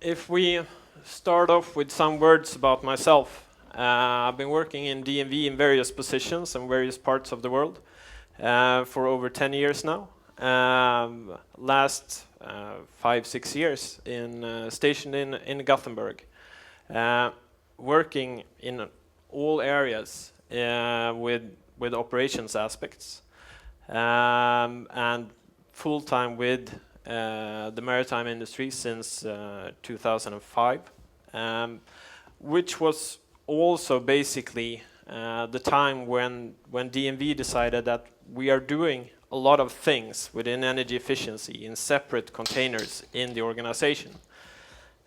If we start off with some words about myself, I've been working in DNV in various positions in various parts of the world for over 10 years now. Last 5-6 years stationed in Gothenburg, working in all areas with operations aspects, and full-time with the maritime industry since 2005, which was also basically the time when DNV decided that we are doing a lot of things within energy efficiency in separate containers in the organization.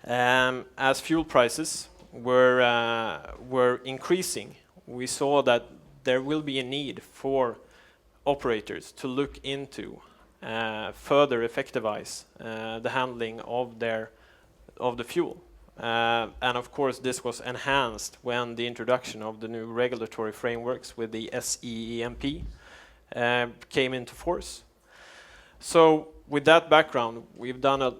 As fuel prices were increasing, we saw that there will be a need for operators to look into further effectivize the handling of the fuel. And of course this was enhanced when the introduction of the new regulatory frameworks with the SEEMP came into force. So with that background, we've done a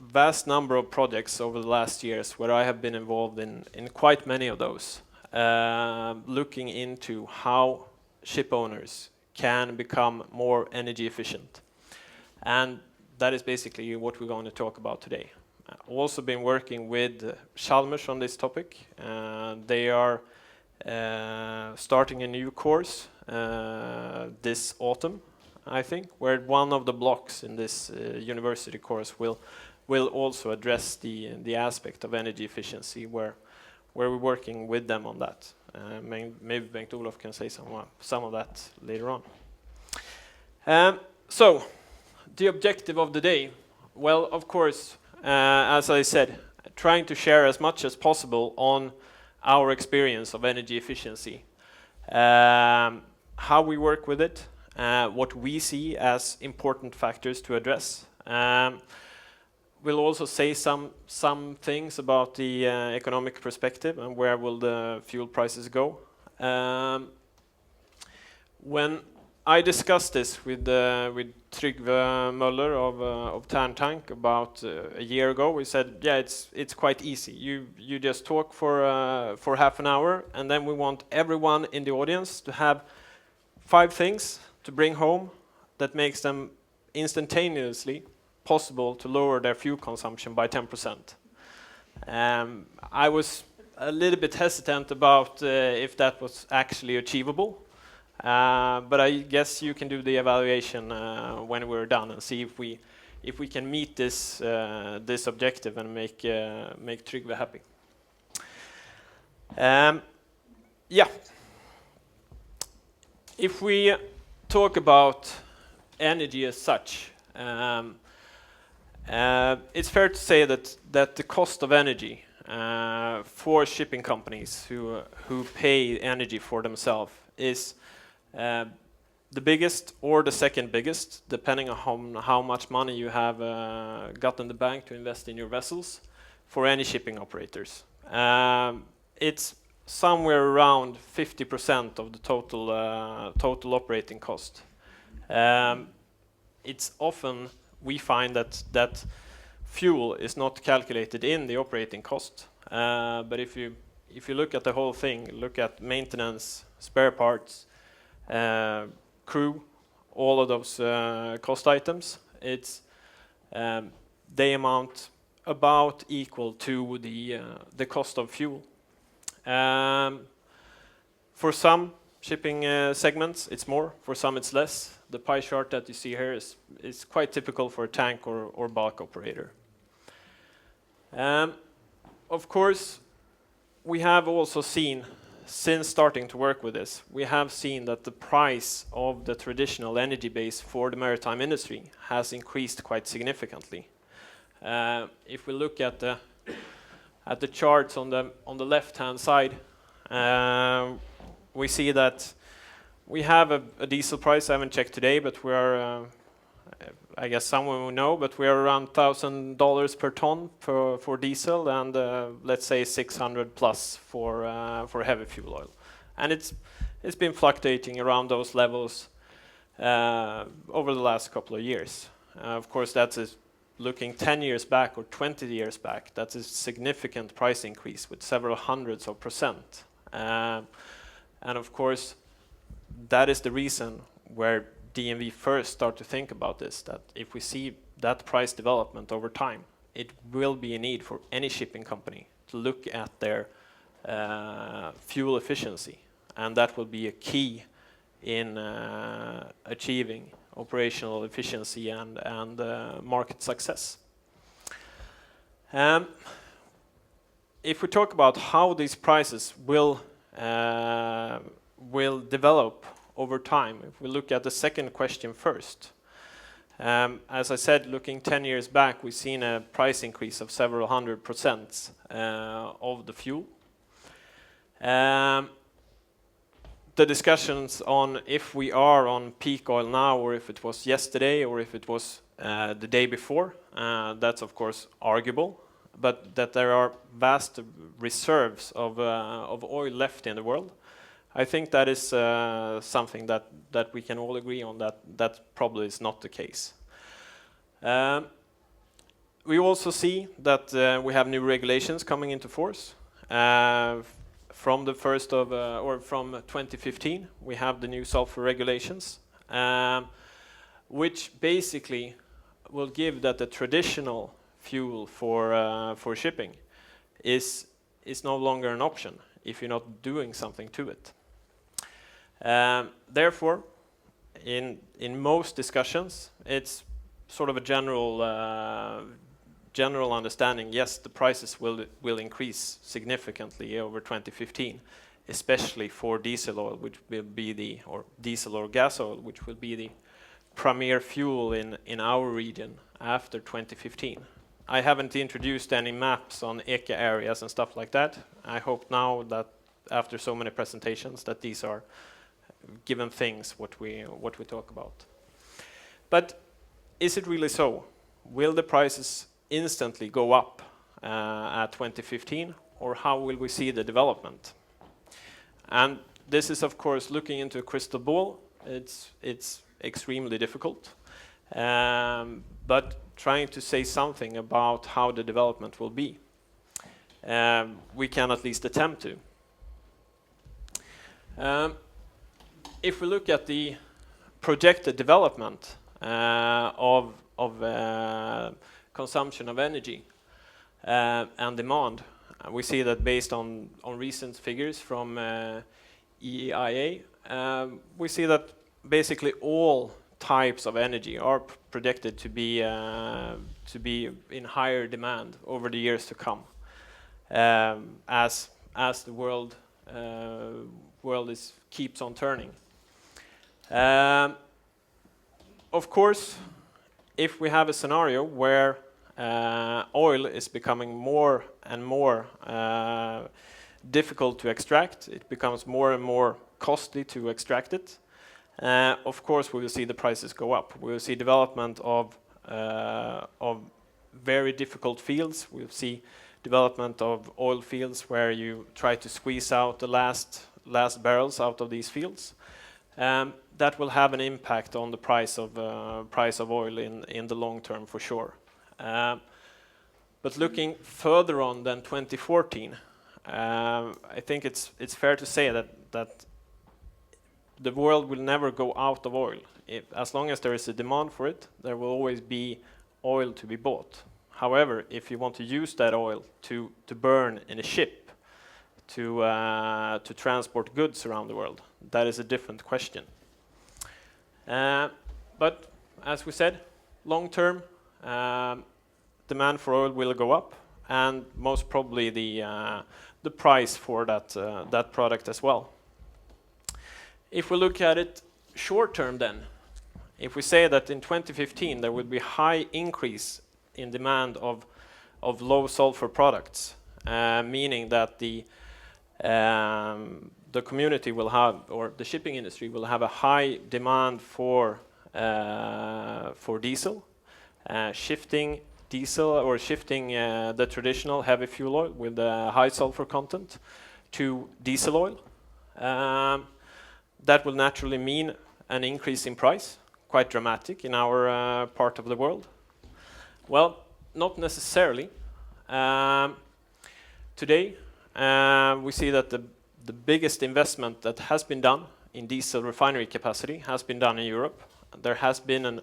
vast number of projects over the last years where I have been involved in quite many of those, looking into how ship owners can become more energy efficient. And that is basically what we're going to talk about today. Also been working with Chalmers on this topic. They are starting a new course this autumn, I think, where one of the blocks in this university course will also address the aspect of energy efficiency, where we're working with them on that. Maybe Bengt-Olof can say some of that later on. So, the objective of the day, well, of course, as I said, trying to share as much as possible on our experience of energy efficiency, how we work with it, what we see as important factors to address. We'll also say some things about the economic perspective and where will the fuel prices go. When I discussed this with Trygve Möller of Tärntank about a year ago, we said, yeah, it's quite easy. You just talk for half an hour, and then we want everyone in the audience to have 5 things to bring home that makes them instantaneously possible to lower their fuel consumption by 10%. I was a little bit hesitant about if that was actually achievable, but I guess you can do the evaluation when we're done and see if we can meet this objective and make Trygve happy. Yeah. If we talk about energy as such, it's fair to say that the cost of energy for shipping companies who pay energy for themselves is the biggest or the second biggest, depending on how much money you have got in the bank to invest in your vessels for any shipping operators. It's somewhere around 50% of the total operating cost. It's often we find that fuel is not calculated in the operating cost, but if you look at the whole thing, look at maintenance, spare parts, crew, all of those cost items, they amount about equal to the cost of fuel. For some shipping segments, it's more. For some, it's less. The pie chart that you see here is quite typical for a tank or bulk operator. Of course, we have also seen, since starting to work with this, we have seen that the price of the traditional energy base for the maritime industry has increased quite significantly. If we look at the charts on the left-hand side, we see that we have a diesel price. I haven't checked today, but we are, I guess someone will know, but we are around $1,000 per ton for diesel, and let's say 600 plus for heavy fuel oil. And it's been fluctuating around those levels over the last couple of years. Of course, that's a looking 10 years back or 20 years back, that's a significant price increase with several hundreds of %. And of course, that is the reason where DNV first start to think about this, that if we see that price development over time, it will be a need for any shipping company to look at their fuel efficiency, and that will be a key in achieving operational efficiency and market success. If we talk about how these prices will develop over time, if we look at the second question first, as I said, looking 10 years back, we've seen a price increase of several hundred % of the fuel. The discussions on if we are on peak oil now, or if it was yesterday, or if it was the day before, that's of course arguable, but that there are vast reserves of oil left in the world, I think that is something that we can all agree on, that probably is not the case. We also see that we have new regulations coming into force. From the first of, or from 2015, we have the new sulfur regulations, which basically will give that the traditional fuel for shipping is no longer an option if you're not doing something to it. Therefore, in most discussions, it's sort of a general understanding. Yes, the prices will increase significantly over 2015, especially for diesel oil, which will be or diesel or gas oil, which will be the premier fuel in our region after 2015. I haven't introduced any maps on ECA areas and stuff like that. I hope now that after so many presentations that these are given things what we talk about. But is it really so? Will the prices instantly go up at 2015, or how will we see the development? And this is of course looking into a crystal ball. It's extremely difficult, but trying to say something about how the development will be, we can at least attempt to. If we look at the projected development of consumption of energy and demand, we see that based on recent figures from EEIA, we see that basically all types of energy are predicted to be in higher demand over the years to come, as the world keeps on turning. Of course, if we have a scenario where oil is becoming more and more difficult to extract, it becomes more and more costly to extract it, of course we will see the prices go up. We will see development of very difficult fields. We'll see development of oil fields where you try to squeeze out the last barrels out of these fields. That will have an impact on the price of oil in the long term for sure. But looking further on than 2014, I think it's fair to say that the world will never go out of oil. As long as there is a demand for it, there will always be oil to be bought. However, if you want to use that oil to burn in a ship, to transport goods around the world, that is a different question. But as we said, long term, demand for oil will go up, and most probably the price for that product as well. If we look at it short term, then, if we say that in 2015 there will be high increase in demand of low sulfur products, meaning that the community will have, or the shipping industry will have a high demand for diesel, shifting the traditional heavy fuel oil with a high sulfur content to diesel oil. That will naturally mean an increase in price, quite dramatic in our part of the world. Well, not necessarily. Today, we see that the biggest investment that has been done in diesel refinery capacity has been done in Europe. There has been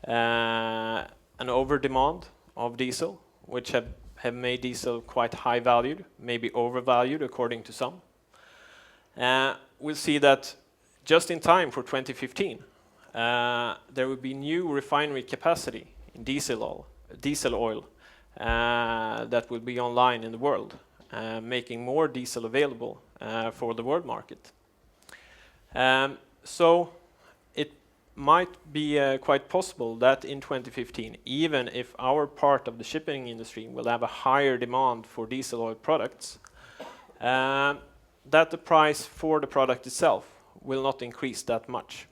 an over-demand of diesel, which have made diesel quite high valued, maybe overvalued according to some. We'll see that just in time for 2015, there will be new refinery capacity in diesel oil that will be online in the world, making more diesel available for the world market. So it might be quite possible that in 2015, even if our part of the shipping industry will have a higher demand for diesel oil products, that the price for the product itself will not increase that much.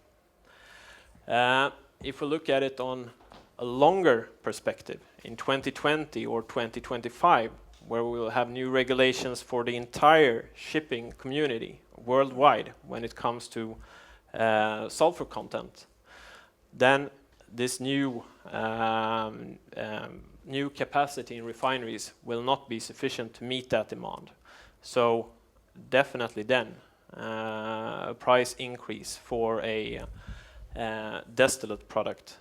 If we look at it on a longer perspective, in 2020 or 2025, where we will have new regulations for the entire shipping community worldwide when it comes to sulfur content, then this new capacity in refineries will not be sufficient to meet that demand. So definitely then a price increase for a distillate product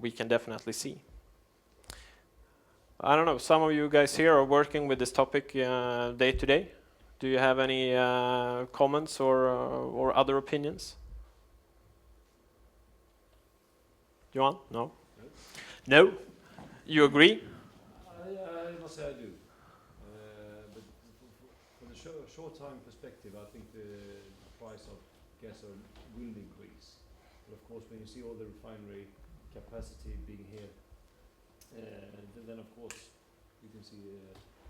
we can definitely see. I don't know, some of you guys here are working with this topic day to day. Do you have any comments or other opinions? Johan? No? No? You agree? I must say I do. But from the short-time perspective, I think the price of gas oil will increase. But of course, when you see all the refinery capacity being here, then of course you can see,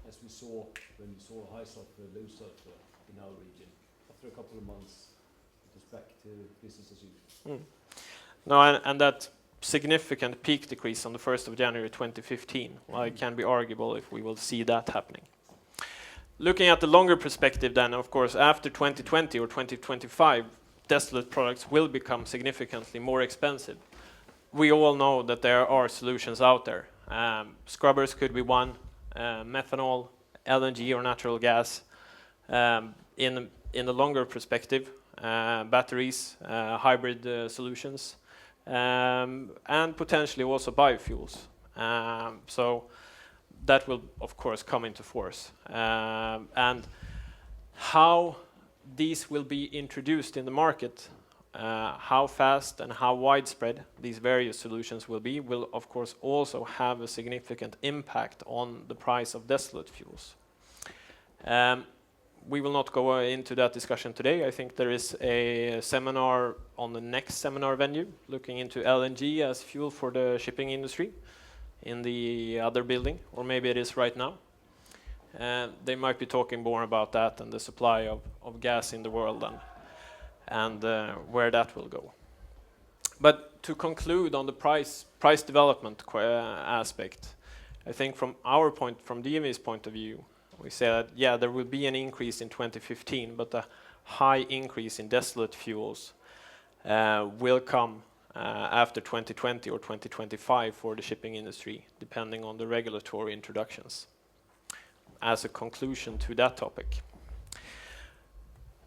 as we saw when we saw high sulfur, low sulfur in our region, after a couple of months, it was back to business as usual. No, and that significant peak decrease on the 1st of January 2015, well, it can be arguable if we will see that happening. Looking at the longer perspective then, of course, after 2020 or 2025, distillate products will become significantly more expensive. We all know that there are solutions out there. Scrubbers could be one, methanol, LNG or natural gas. In the longer perspective, batteries, hybrid solutions, and potentially also biofuels. So that will, of course, come into force. And how these will be introduced in the market, how fast and how widespread these various solutions will be, will, of course, also have a significant impact on the price of distillate fuels. We will not go into that discussion today. I think there is a seminar on the next seminar venue looking into LNG as fuel for the shipping industry in the other building, or maybe it is right now. They might be talking more about that and the supply of gas in the world and where that will go. But to conclude on the price development aspect, I think from DMV's point of view, we say that, yeah, there will be an increase in 2015, but a high increase in distillate fuels will come after 2020 or 2025 for the shipping industry, depending on the regulatory introductions, as a conclusion to that topic.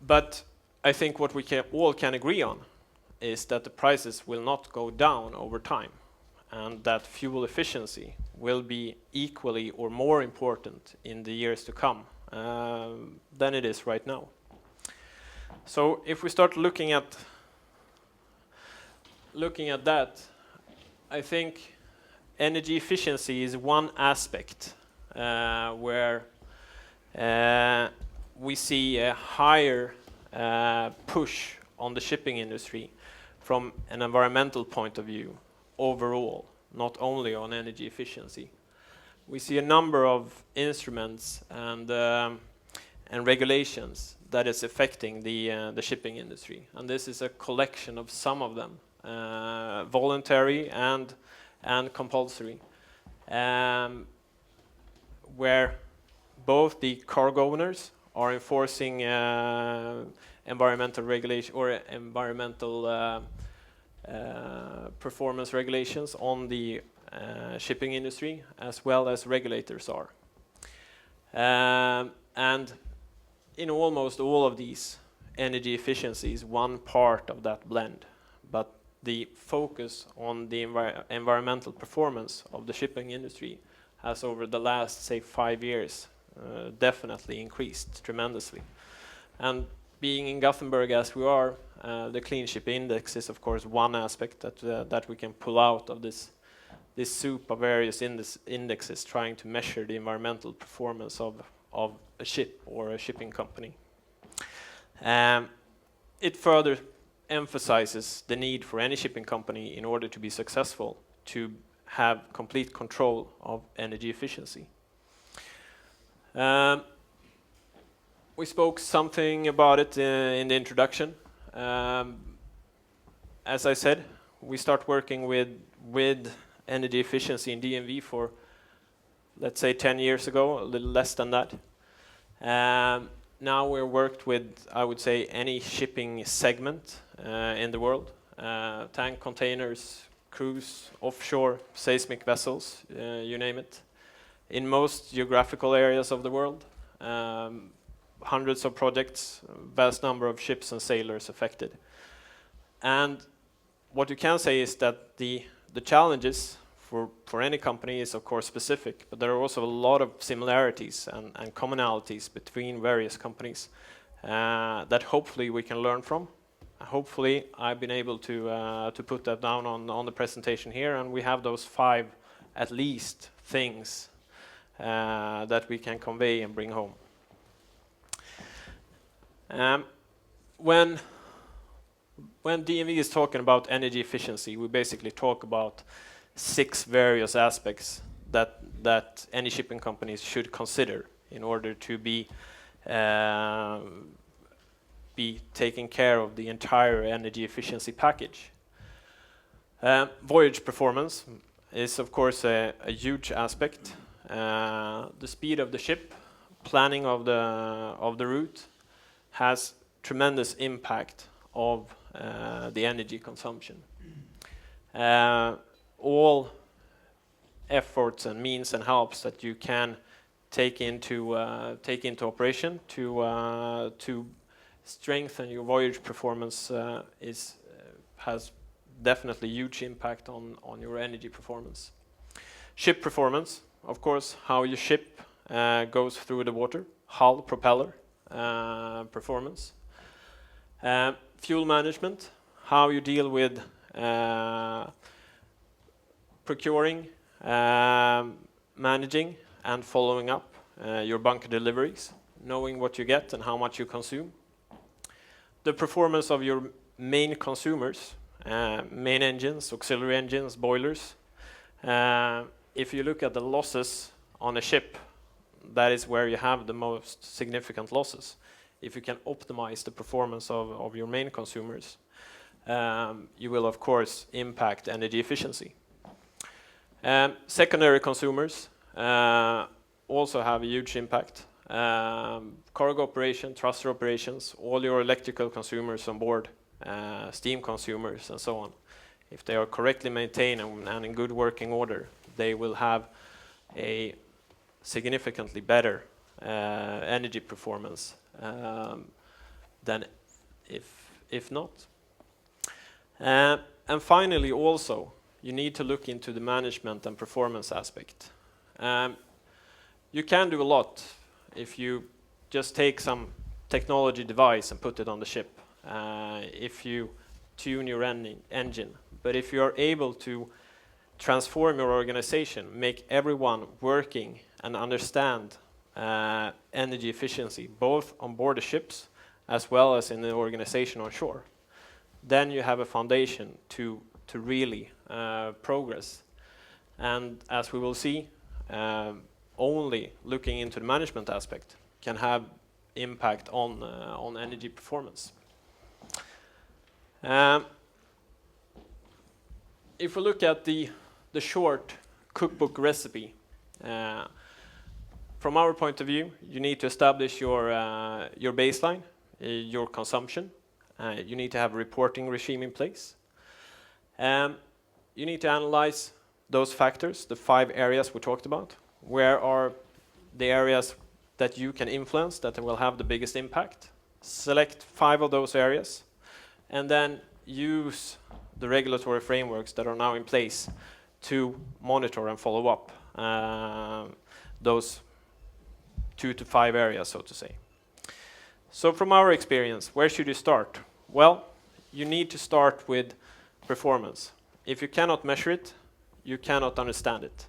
But I think what we all can agree on is that the prices will not go down over time, and that fuel efficiency will be equally or more important in the years to come than it is right now. So if we start looking at that, I think energy efficiency is one aspect where we see a higher push on the shipping industry from an environmental point of view overall, not only on energy efficiency. We see a number of instruments and regulations that is affecting the shipping industry, and this is a collection of some of them, voluntary and compulsory, where both the cargo owners are enforcing environmental regulation or environmental performance regulations on the shipping industry as well as regulators are. And in almost all of these, energy efficiency is one part of that blend, but the focus on the environmental performance of the shipping industry has over the last, say, 5 years definitely increased tremendously. And being in Gothenburg as we are, the Clean Ship Index is of course one aspect that we can pull out of this soup of various indexes trying to measure the environmental performance of a ship or a shipping company. It further emphasizes the need for any shipping company in order to be successful to have complete control of energy efficiency. We spoke something about it in the introduction. As I said, we start working with energy efficiency in DNV for, let's say, 10 years ago, a little less than that. Now we're worked with, I would say, any shipping segment in the world. Tank containers, cruise, offshore, seismic vessels, you name it. In most geographical areas of the world, hundreds of projects, vast number of ships and sailors affected. And what you can say is that the challenges for any company is of course specific, but there are also a lot of similarities and commonalities between various companies that hopefully we can learn from. Hopefully I've been able to put that down on the presentation here, and we have those 5 at least things that we can convey and bring home. When DNV is talking about energy efficiency, we basically talk about 6 various aspects that any shipping companies should consider in order to be taking care of the entire energy efficiency package. Voyage performance is of course a huge aspect. The speed of the ship, planning of the route has tremendous impact of the energy consumption. All efforts and means and helps that you can take into operation to strengthen your voyage performance has definitely huge impact on your energy performance. Ship performance, of course, how your ship goes through the water, hull, propeller performance. Fuel management, how you deal with procuring, managing and following up your bunker deliveries, knowing what you get and how much you consume. The performance of your main consumers, main engines, auxiliary engines, boilers. If you look at the losses on a ship, that is where you have the most significant losses. If you can optimize the performance of your main consumers, you will of course impact energy efficiency. Secondary consumers also have a huge impact. Cargo operation, thruster operations, all your electrical consumers on board, steam consumers and so on. If they are correctly maintained and in good working order, they will have a significantly better energy performance than if not. And finally also, you need to look into the management and performance aspect. You can do a lot if you just take some technology device and put it on the ship. If you tune your engine. But if you are able to transform your organization, make everyone working and understand energy efficiency, both on board the ships as well as in the organization on shore, then you have a foundation to really progress. And as we will see, only looking into the management aspect can have impact on energy performance. If we look at the short cookbook recipe, from our point of view, you need to establish your baseline, your consumption. You need to have a reporting regime in place. You need to analyze those factors, the 5 areas we talked about. Where are the areas that you can influence that will have the biggest impact? Select 5 of those areas and then use the regulatory frameworks that are now in place to monitor and follow up those 2 to 5 areas, so to say. So from our experience, where should you start? Well, you need to start with performance. If you cannot measure it, you cannot understand it.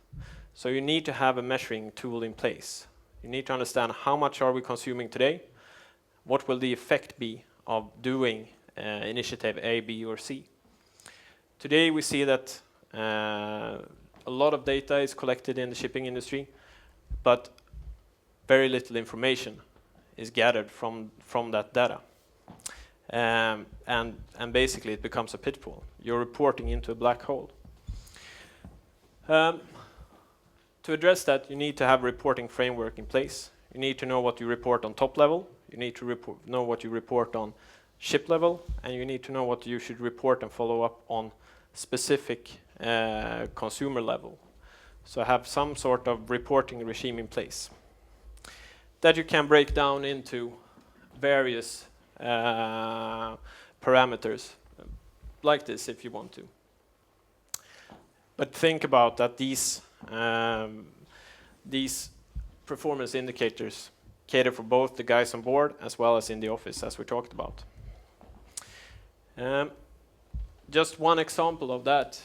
So you need to have a measuring tool in place. You need to understand how much are we consuming today, what will the effect be of doing initiative A, B, or C. Today we see that a lot of data is collected in the shipping industry, but very little information is gathered from that data. And basically it becomes a pitfall. You're reporting into a black hole. To address that, you need to have a reporting framework in place. You need to know what you report on top level. You need to know what you report on ship level, and you need to know what you should report and follow up on specific consumer level. So have some sort of reporting regime in place that you can break down into various parameters like this if you want to. But think about that these performance indicators cater for both the guys on board as well as in the office, as we talked about. Just one example of that,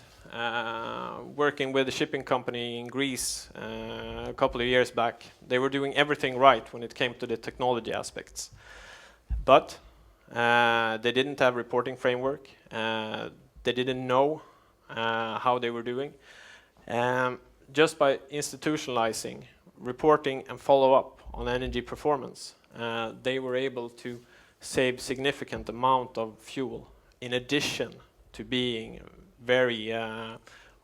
working with a shipping company in Greece a couple of years back. They were doing everything right when it came to the technology aspects. But they didn't have reporting framework. They didn't know how they were doing. Just by institutionalizing reporting and follow-up on energy performance, they were able to save significant amount of fuel in addition to being very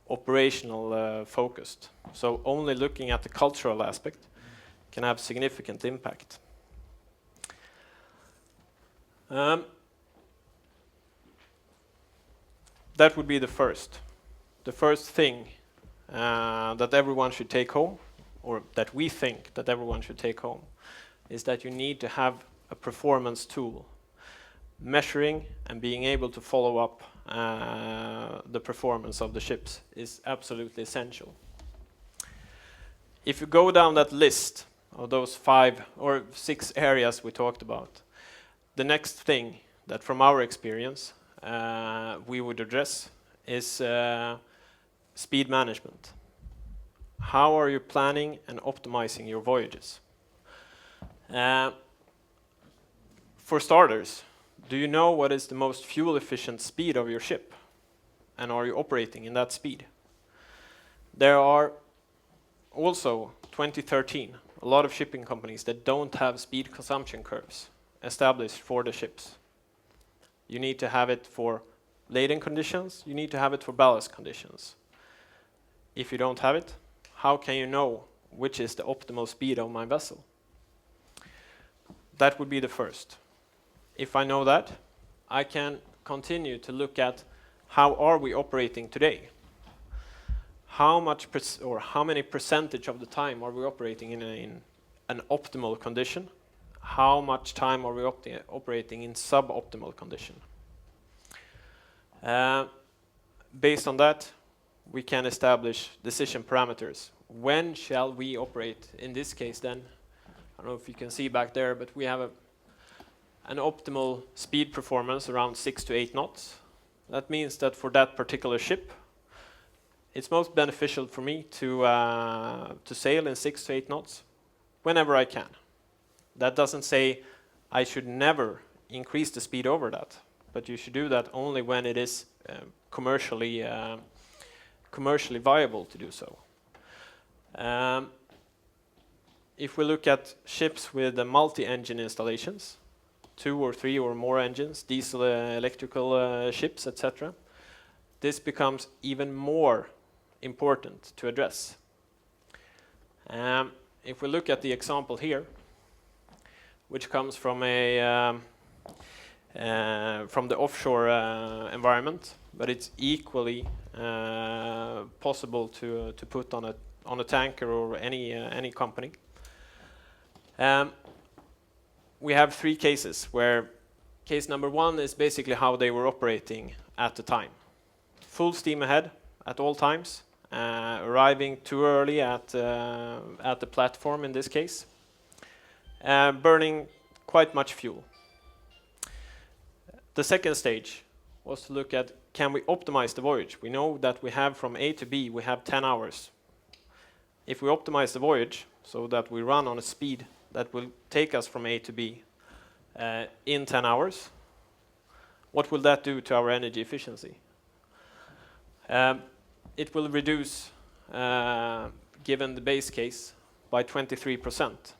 operational focused. So only looking at the cultural aspect can have significant impact. That would be the first thing that everyone should take home, or that we think that everyone should take home, is that you need to have a performance tool. Measuring and being able to follow up the performance of the ships is absolutely essential. If you go down that list of those 5 or 6 areas we talked about, the next thing that from our experience we would address is speed management. How are you planning and optimizing your voyages? For starters, do you know what is the most fuel efficient speed of your ship? And are you operating in that speed? There are also, 2013, a lot of shipping companies that don't have speed consumption curves established for the ships. You need to have it for laden conditions, you need to have it for ballast conditions. If you don't have it, how can you know which is the optimal speed of my vessel? That would be the first. If I know that, I can continue to look at how are we operating today? How many percentage of the time are we operating in an optimal condition? How much time are we operating in suboptimal condition? Based on that, we can establish decision parameters. When shall we operate? In this case then, I don't know if you can see back there, but we have an optimal speed performance around 6 to 8 knots. That means that for that particular ship, it's most beneficial for me to sail in 6 to 8 knots whenever I can. That doesn't say I should never increase the speed over that, but you should do that only when it is commercially viable to do so. If we look at ships with multi-engine installations, 2 or 3 or more engines, diesel, electrical ships, etc., this becomes even more important to address. If we look at the example here, which comes from from the offshore environment, but it's equally possible to put on a tanker or any company. We have 3 cases where case number 1 is basically how they were operating at the time. Full steam ahead at all times, arriving too early at the platform in this case, burning quite much fuel. The second stage was to look at, can we optimize the voyage? We know that we have from A to B, we have 10 hours. If we optimize the voyage so that we run on a speed that will take us from A to B in 10 hours, what will that do to our energy efficiency? It will reduce, given the base case, by 23%.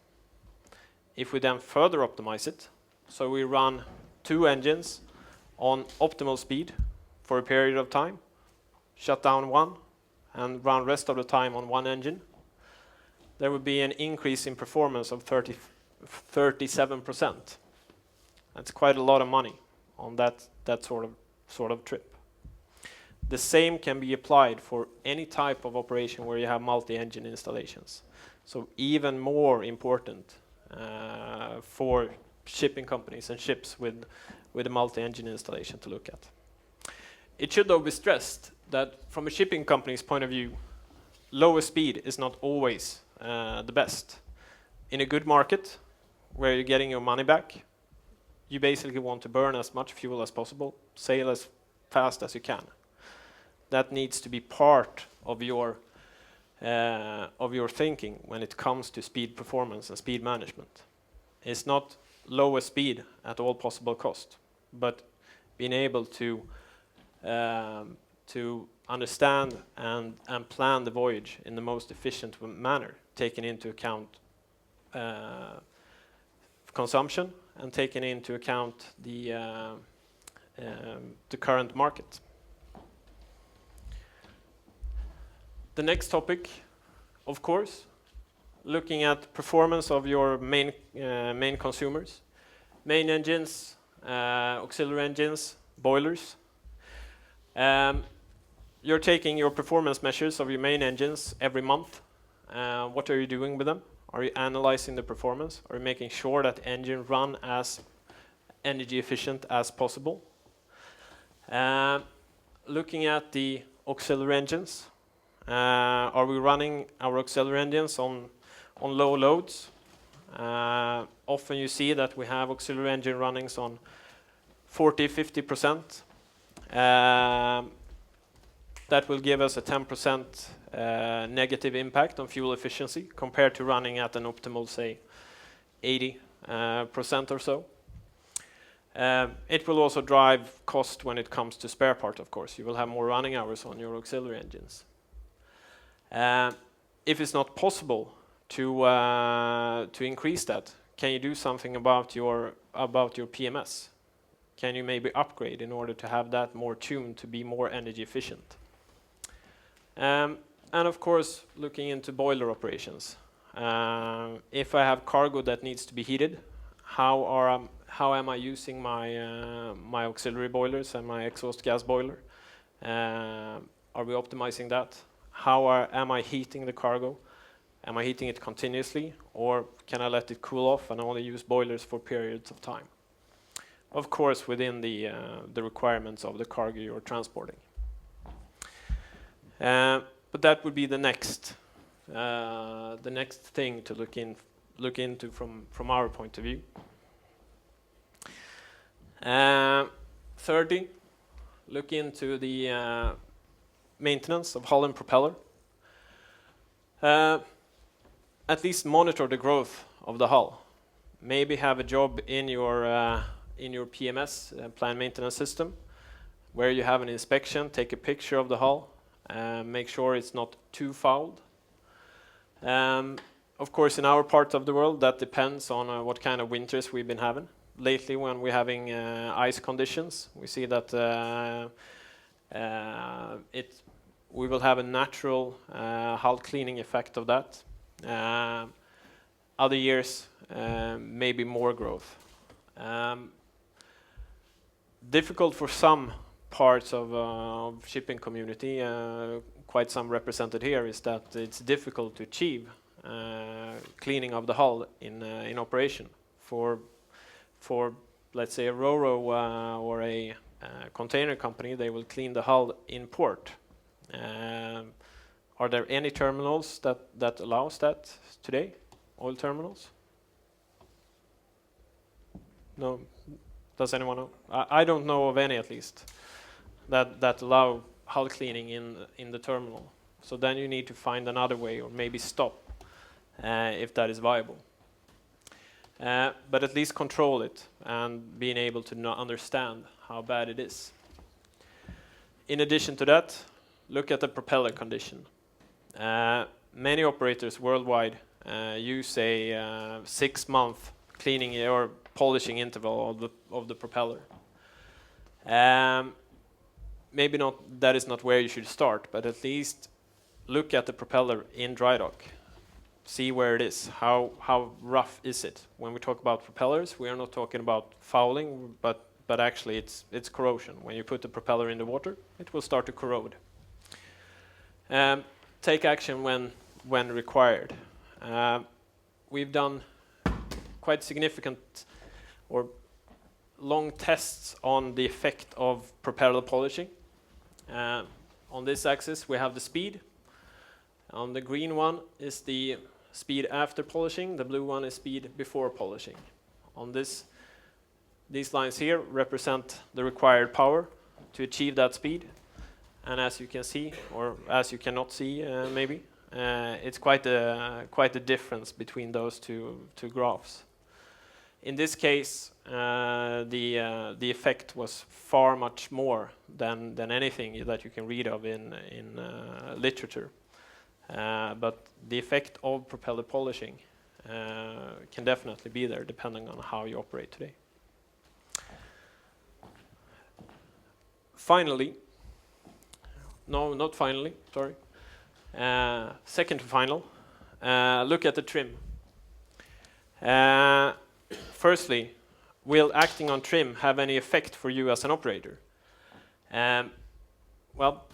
If we then further optimize it, so we run 2 engines on optimal speed for a period of time, shut down one, and run rest of the time on 1 engine, there would be an increase in performance of 37%. That's quite a lot of money on that sort of trip. The same can be applied for any type of operation where you have multi-engine installations. So even more important for shipping companies and ships with a multi-engine installation to look at. It should though be stressed that from a shipping company's point of view, lower speed is not always the best. In a good market where you're getting your money back, you basically want to burn as much fuel as possible, sail as fast as you can. That needs to be part of your thinking when it comes to speed performance and speed management. It's not lower speed at all possible cost, but being able to understand and plan the voyage in the most efficient manner, taking into account consumption and taking into account the current market. The next topic, of course, looking at performance of your main consumers, main engines, auxiliary engines, boilers. You're taking your performance measures of your main engines every month. What are you doing with them? Are you analyzing the performance? Are you making sure that engine run as energy efficient as possible? Looking at the auxiliary engines, are we running our auxiliary engines on low loads? Often you see that we have auxiliary engine runnings on 40-50%. That will give us a 10% negative impact on fuel efficiency compared to running at an optimal, say, 80% or so. It will also drive cost when it comes to spare part, of course. You will have more running hours on your auxiliary engines. If it's not possible to increase that, can you do something about your PMS? Can you maybe upgrade in order to have that more tuned to be more energy efficient? And of course, looking into boiler operations. If I have cargo that needs to be heated, how am I using my auxiliary boilers and my exhaust gas boiler? Are we optimizing that? Am I heating the cargo? Am I heating it continuously, or can I let it cool off and only use boilers for periods of time? Of course, within the requirements of the cargo you're transporting. But that would be the next thing to look into from our point of view. 30, look into the maintenance of hull and propeller. At least monitor the growth of the hull. Maybe have a job in your PMS, planned maintenance system, where you have an inspection, take a picture of the hull, make sure it's not too fouled. Of course, in our part of the world, that depends on what kind of winters we've been having. Lately, when we're having ice conditions, we see that we will have a natural hull cleaning effect of that. Other years, maybe more growth. Difficult for some parts of shipping community, quite some represented here, is that it's difficult to achieve cleaning of the hull in operation. For let's say a ro-ro or a container company, they will clean the hull in port. Are there any terminals that allows that today? Oil terminals? No. Does anyone know? I don't know of any, at least, that allow hull cleaning in the terminal. So then you need to find another way, or maybe stop if that is viable. But at least control it and being able to understand how bad it is. In addition to that, look at the propeller condition. Many operators worldwide use a 6-month cleaning or polishing interval of the propeller. Maybe not, that is not where you should start, but at least look at the propeller in dry dock. See where it is. How rough is it? When we talk about propellers, we are not talking about fouling, but actually it's corrosion. When you put the propeller in the water, it will start to corrode. Take action when required. We've done quite significant or long tests on the effect of propeller polishing. On this axis we have the speed. On the green one is the speed after polishing, the blue one is speed before polishing. On these lines here represent the required power to achieve that speed. And as you can see, or as you cannot see maybe, it's quite a difference between those two graphs. In this case, the effect was far much more than anything that you can read of in literature. But the effect of propeller polishing can definitely be there, depending on how you operate today. Finally, no, not finally, sorry. Second to final, look at the trim. Firstly, will acting on trim have any effect for you as an operator? Well,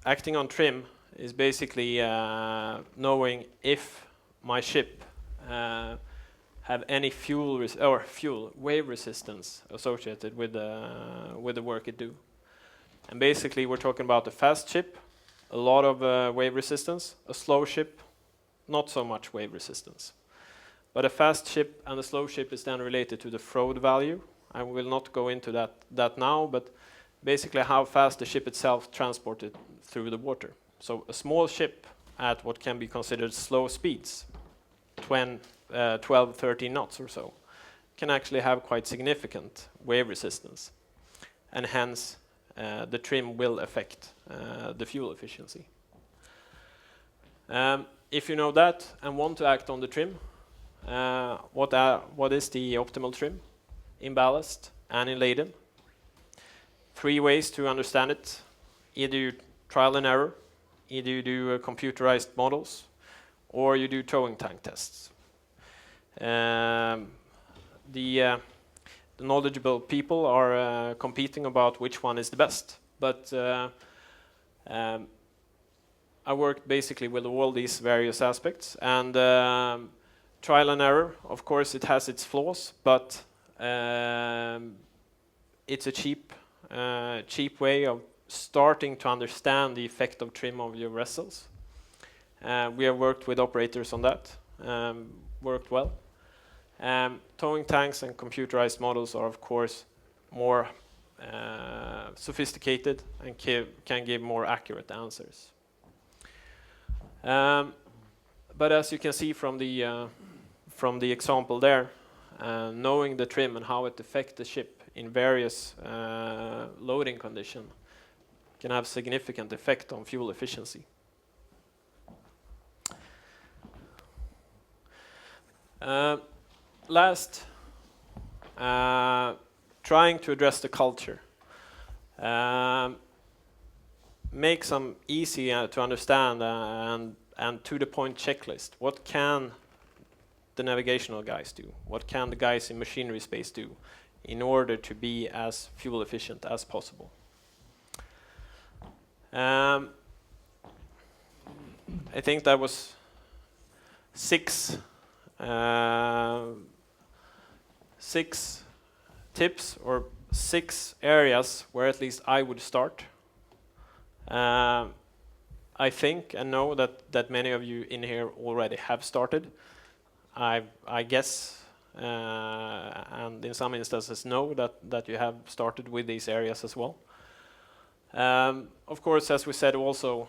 acting on trim is basically knowing if my ship have any wave resistance associated with the work it do. And basically, we're talking about a fast ship, a lot of wave resistance. A slow ship, not so much wave resistance. But a fast ship and a slow ship is then related to the Froude value. I will not go into that now, but basically how fast the ship itself transported through the water. So a small ship at what can be considered slow speeds, 12, 13 knots or so, can actually have quite significant wave resistance. And hence, the trim will affect the fuel efficiency. If you know that and want to act on the trim, what is the optimal trim in ballast and in laden? 3 ways to understand it. Either you trial and error, either you do computerized models, or you do towing tank tests. The knowledgeable people are competing about which one is the best, but I worked basically with all these various aspects, and trial and error, of course, it has its flaws, but it's a cheap way of starting to understand the effect of trim of your vessels. We have worked with operators on that, worked well. Towing tanks and computerized models are, of course, more sophisticated and can give more accurate answers. But as you can see from the example there, knowing the trim and how it affects the ship in various loading conditions can have significant effect on fuel efficiency. Last, trying to address the culture. Make some easy to understand and to the point checklist. What can the navigational guys do? What can the guys in machinery space do in order to be as fuel efficient as possible? I think that was 6 tips or 6 areas where at least I would start. I think and know that many of you in here already have started. I guess, and in some instances know that you have started with these areas as well. Of course, as we said also,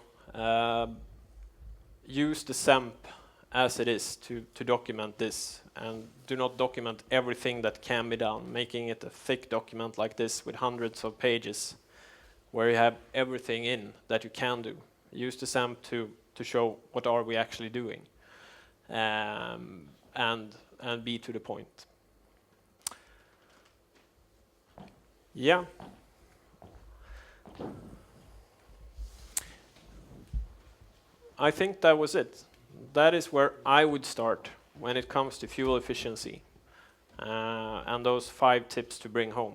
use the SEMP as it is to document this, and do not document everything that can be done, making it a thick document like this with hundreds of pages where you have everything in that you can do. Use the SEMP to show what are we actually doing, and be to the point. Yeah. I think that was it. That is where I would start when it comes to fuel efficiency, and those 5 tips to bring home.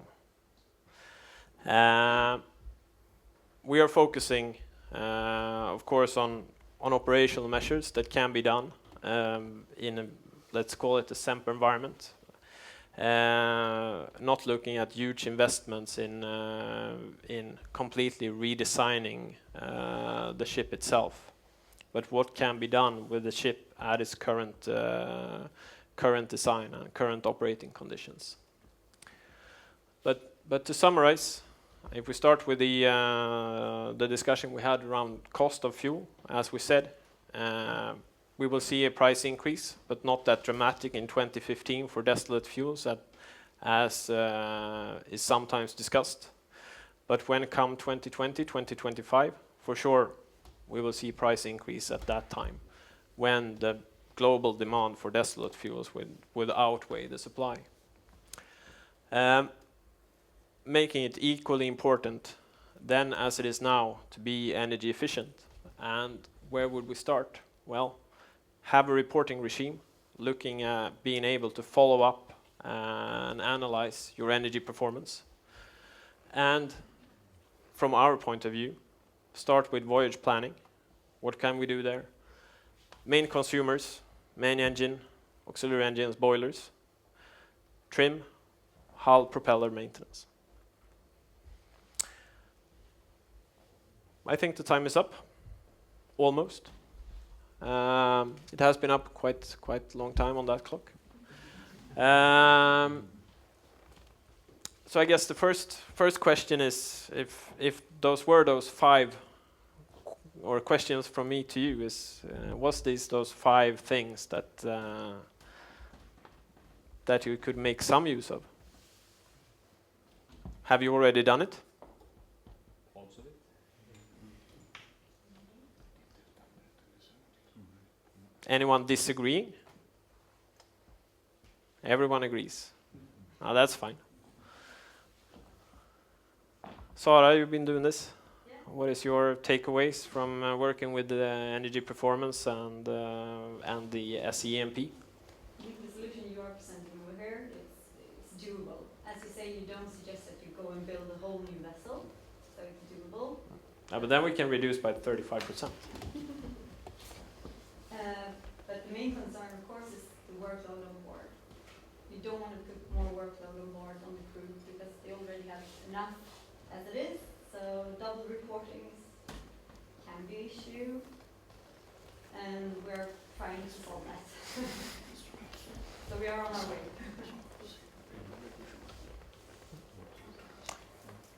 We are focusing, of course, on operational measures that can be done in a, let's call it a SEMP environment. Not looking at huge investments in completely redesigning the ship itself, but what can be done with the ship at its current design and current operating conditions. But to summarize, if we start with the discussion we had around cost of fuel, as we said, we will see a price increase, but not that dramatic in 2015 for distillate fuels, as is sometimes discussed. But when it comes 2020, 2025, for sure, we will see price increase at that time, when the global demand for distillate fuels will outweigh the supply. Making it equally important then as it is now to be energy efficient. And where would we start? Well, have a reporting regime, looking at being able to follow up and analyze your energy performance. And from our point of view, start with voyage planning. What can we do there? Main consumers, main engine, auxiliary engines, boilers, trim, hull, propeller maintenance. I think the time is up, almost. It has been up quite a long time on that clock. So I guess the first question is, if those were those 5 or questions from me to you, is was those 5 things that you could make some use of? Have you already done it? Anyone disagreeing? Everyone agrees. Oh, that's fine. Sara, you've been doing this. Yeah. What is your takeaways from working with the energy performance and the SEMP? I think the solution you are presenting over here is doable. As you say, you don't suggest that you go and build a whole new vessel, so it's doable. But then we can reduce by 35%. But the main concern, of course, is the workload on board. You don't want to put more workload on board on the crew because they already have enough as it is. So double reporting can be an issue, and we're trying to solve that. So we are on our way.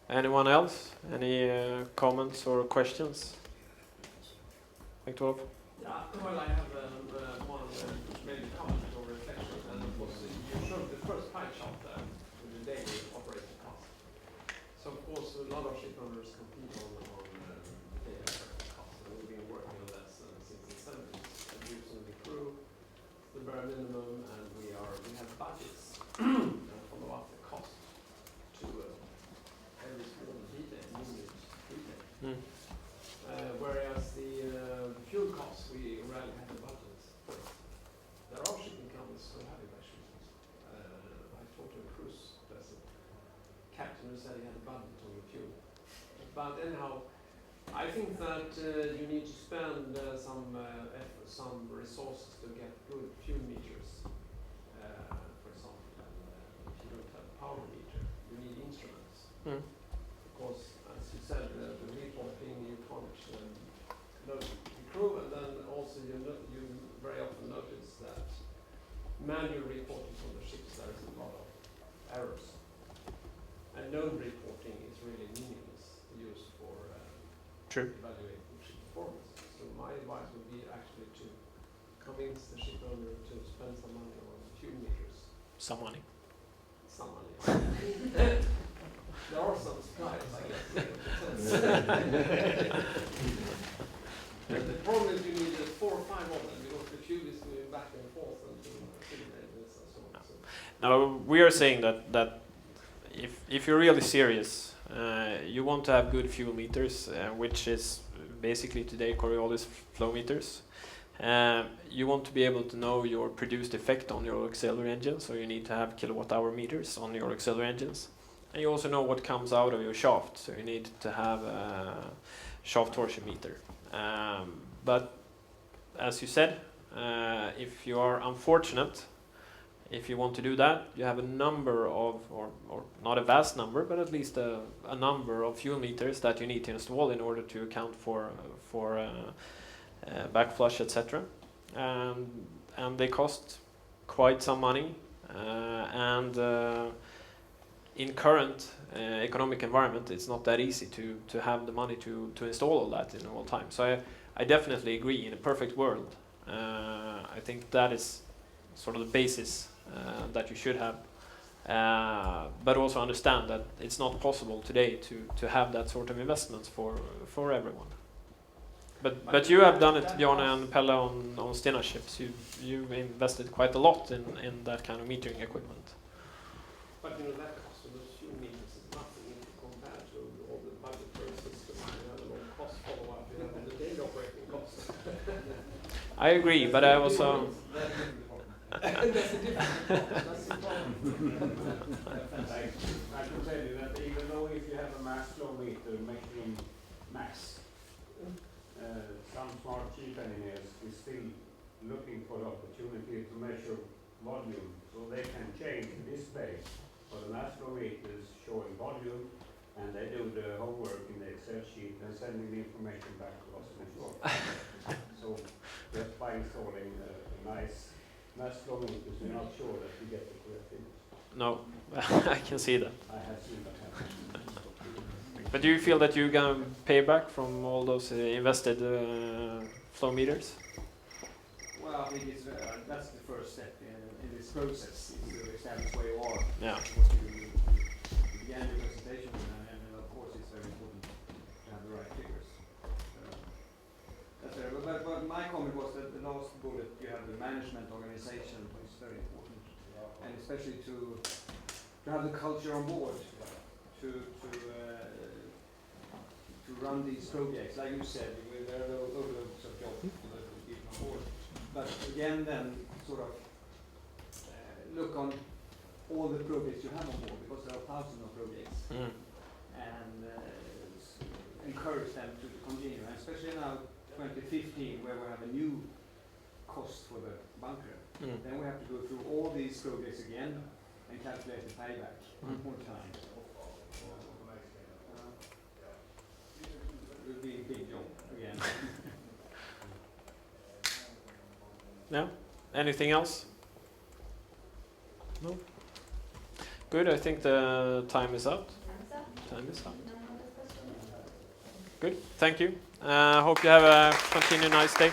Anyone else? Any comments or questions? Viktor? Yeah, well, I have one maybe comment or reflection, and of course you showed the first pie chart there with the daily operating cost. So of course a lot of ship owners compete on the daily operating cost, and we've been working on that since the 70s, reducing the crew, the bare minimum, and we have budgets and follow up the cost to every small detail, unit, detail. Whereas the fuel costs, we rarely have the budgets. There are shipping companies who have it actually. I talked to a cruise vessel captain who said he had a budget on the fuel. But anyhow, I I think that you need to spend some resources to get good fuel meters, for example. And, if you don't have a power meter, you need instruments. Mm. Because, as you said, the reporting you can't improve, and then also you very often notice that manual reporting from the ships, there is a lot of errors. And known reporting is really meaningless used for True. evaluating ship performance. So my advice would be actually to convince the ship owner to spend some money on fuel meters. Some money. Some money. There are some suppliers, I guess. But the problem is you need 4 or 5 of them because the fuel is going back and forth and simulate this and so on. So Now we are saying that if you're really serious, you want to have good fuel meters, which is basically today Coriolis flow meters. You want to be able to know your produced effect on your auxiliary engine, so you need to have kilowatt-hour meters on your auxiliary engines. And you also know what comes out of your shaft, so you need to have a shaft torsion meter. But as you said, if you are unfortunate, if you want to do that, you have a number of, or not a vast number, but at least a number of fuel meters that you need to install in order to account for backflush, etc. And they cost quite some money. In current economic environment, it's not that easy to have the money to install all that in all time. So I definitely agree. In a perfect world, I think that is sort of the basis that you should have. But also understand that it's not possible today to have that sort of investments for everyone. But you have done it, Bjorn and Pelle, on Stena ships. You've invested quite a lot in that kind of metering equipment. but that cost of those fuel meters is nothing compared to all the budgetary system and the long cost follow-up you have on the daily operating costs. I agree, but I also. That's a different problem. That's the problem. I can tell you that even though if you have a mass flow meter measuring mass, some smart chief engineers is still looking for the opportunity to measure volume, so they can change the display for the mass flow meters showing volume, and they do the homework in the Excel sheet and sending the information back to us in a short. So just by installing a nice mass flow meters, we're not sure that we get the correct image. No, I can see that. I have seen that happen. But do you feel that you're going to pay back from all those invested flow meters? Well, I think that's the first step in this process, is to establish where you are. Yeah. What you began your presentation with, and of course it's very important to have the right figures. That's very, but my comment was that the last bullet, you have the management organization, which is very important, and especially to have the culture on board, to run these projects. Like you said, there are overloads of jobs for the people on board. But again, then sort of look on all the projects you have on board, because there are thousands of projects, and encourage them to continue. And especially now, 2015, where we have a new cost for the bunker, then we have to go through all these projects again and calculate the payback one more time. It will be a big job again. No? Anything else? No? Good, I think the time is up. Time is up. Good, thank you. Hope you have a continued nice day.